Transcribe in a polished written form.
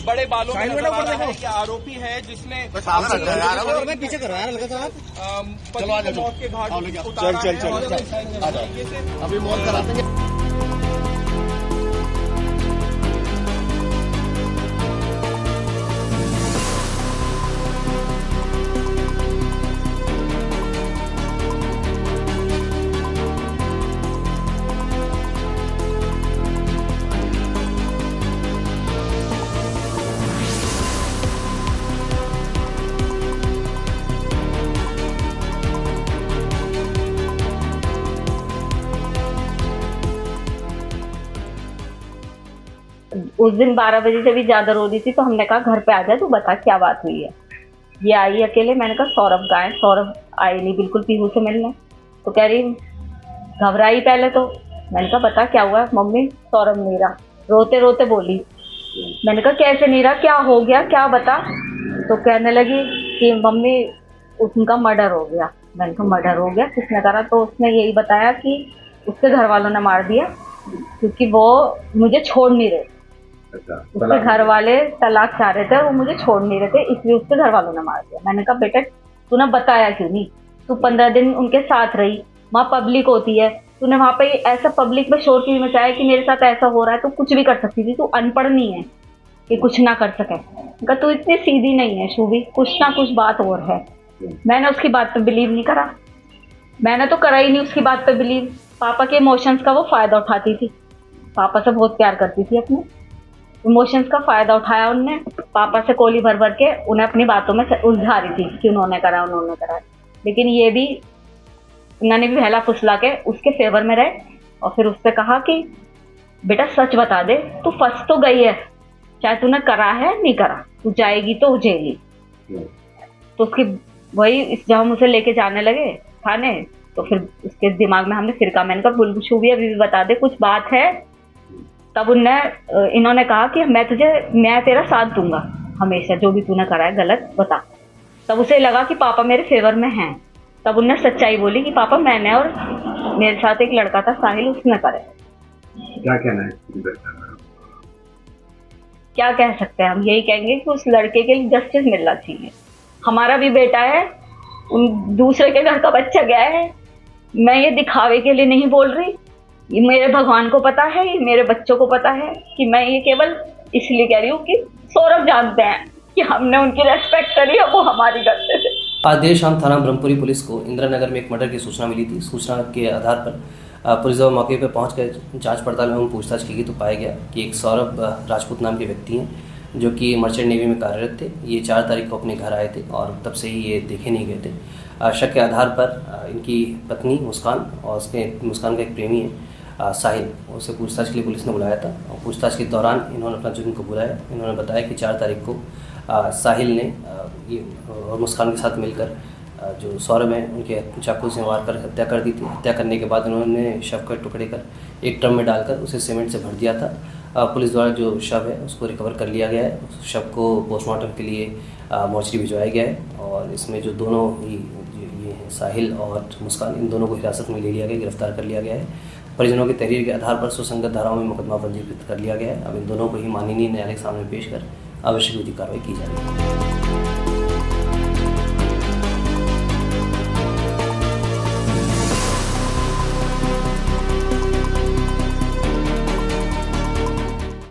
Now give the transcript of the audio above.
बड़े बालों में नजर आ रहा है कि आरोपी है जिसने पीछे करो यार, पति को मौत के घाट उतारा है। अभी मॉल कराते हैं। उस दिन 12 बजे से भी ज्यादा रो रही थी, तो हमने कहा घर पे आ जा, तू बता क्या बात हुई है। ये आई अकेले, मैंने कहा सौरभ कहाँ है। सौरभ आई नहीं बिल्कुल पीहू से मिलने, तो कह रही घबराई पहले तो। मैंने कहा बता क्या हुआ। मम्मी सौरभ नहीं रहा, रोते रोते बोली। मैंने कहा कैसे नहीं रहा, क्या हो गया, क्या बता। तो कहने लगी कि मम्मी उनका मर्डर हो गया। मैंने कहा मर्डर हो गया, किसने करा। तो उसने यही बताया कि उसके घर वालों ने मार दिया, क्योंकि वो मुझे छोड़ नहीं रहे। उसके घर वाले तलाक चाह रहे थे, वो मुझे छोड़ नहीं रहे थे, इसलिए उसके घर वालों ने मार दिया। मैंने कहा बेटा तूने बताया क्यों नहीं, तू 15 दिन उनके साथ रही, वहाँ पब्लिक होती है, तूने वहाँ पे ऐसा पब्लिक में शोर क्यों मचाया कि मेरे साथ ऐसा हो रहा है। तू कुछ भी कर सकती थी, तू अनपढ़ नहीं है कि कुछ ना कर सके। कहा तू इतनी सीधी नहीं है शुभी, कुछ ना कुछ बात और है। मैंने उसकी बात पे बिलीव नहीं करा, मैंने तो करा ही नहीं उसकी बात पे बिलीव। पापा के इमोशंस का वो फायदा उठाती थी, पापा से बहुत प्यार करती थी, अपने इमोशंस का फायदा उठाया उनने। पापा से कोली भर भर के उन्हें अपनी बातों में उलझा रही थी कि उन्होंने करा। लेकिन ये भी उन्होंने भी बहला फुसला के उसके फेवर में रहे, और फिर उससे कहा कि बेटा सच बता दे, तू फंस तो गई है, चाहे तूने करा है नहीं करा, तू जाएगी तो जेली। तो उसकी वही जब हम उसे लेके जाने लगे थाने, तो फिर उसके दिमाग में हमने फिर कहा, मैंने कहा बुलबुशु भी अभी भी बता दे कुछ बात है। तब इन्होंने कहा कि मैं तेरा साथ दूंगा हमेशा, जो भी तूने करा है गलत बता। तब उसे लगा कि पापा मेरे फेवर में हैं। तब उन्हें सच्चाई बोली कि पापा मैंने और मेरे साथ एक लड़का था साहिल, उसने करे। क्या कहना है? क्या कह सकते हैं हम, यही कहेंगे कि उस लड़के के लिए जस्टिस मिलना चाहिए। हमारा भी बेटा है, उन दूसरे के घर का बच्चा गया है। मैं ये दिखावे के लिए नहीं बोल रही, ये मेरे भगवान को पता है, ये मेरे बच्चों को पता है कि मैं ये केवल इसलिए कह रही हूँ कि सौरभ जानते हैं कि हमने उनकी रेस्पेक्ट करी है, वो हमारी करते थे। आज देर शाम थाना ब्रह्मपुरी पुलिस को इंदिरा नगर में एक मर्डर की सूचना मिली थी। सूचना के आधार पर पुलिस जब मौके पर पहुंचकर जांच पड़ताल एवं पूछताछ की गई, तो पाया गया कि एक सौरभ राजपूत नाम के व्यक्ति हैं, जो कि मर्चेंट नेवी में कार्यरत थे। ये 4 तारीख को अपने घर आए थे और तब से ही ये देखे नहीं गए थे। शक के आधार पर इनकी पत्नी मुस्कान और मुस्कान का एक प्रेमी है साहिल, उसे पूछताछ के लिए पुलिस ने बुलाया था। और पूछताछ के दौरान इन्होंने अपना जुर्म कबूला है। इन्होंने बताया कि 4 तारीख को साहिल ने ये और मुस्कान के साथ मिलकर जो सौरभ हैं उनके चाकू से वार कर हत्या कर दी थी। हत्या करने के बाद उन्होंने शव के टुकड़े कर एक ड्रम में डालकर उसे सीमेंट से भर दिया था। पुलिस द्वारा जो शव है उसको रिकवर कर लिया गया है। उस शव को पोस्टमार्टम के लिए मोर्चरी भिजवाया गया है, और इसमें जो दोनों ही ये हैं साहिल और मुस्कान, इन दोनों को हिरासत में ले लिया गया, गिरफ्तार कर लिया गया है। परिजनों की तहरीर के आधार पर सुसंगत धाराओं में मुकदमा पंजीकृत कर लिया गया है। अब इन दोनों को ही माननीय न्यायालय के सामने पेश कर आवश्यक विधिक कार्रवाई की जा रही है।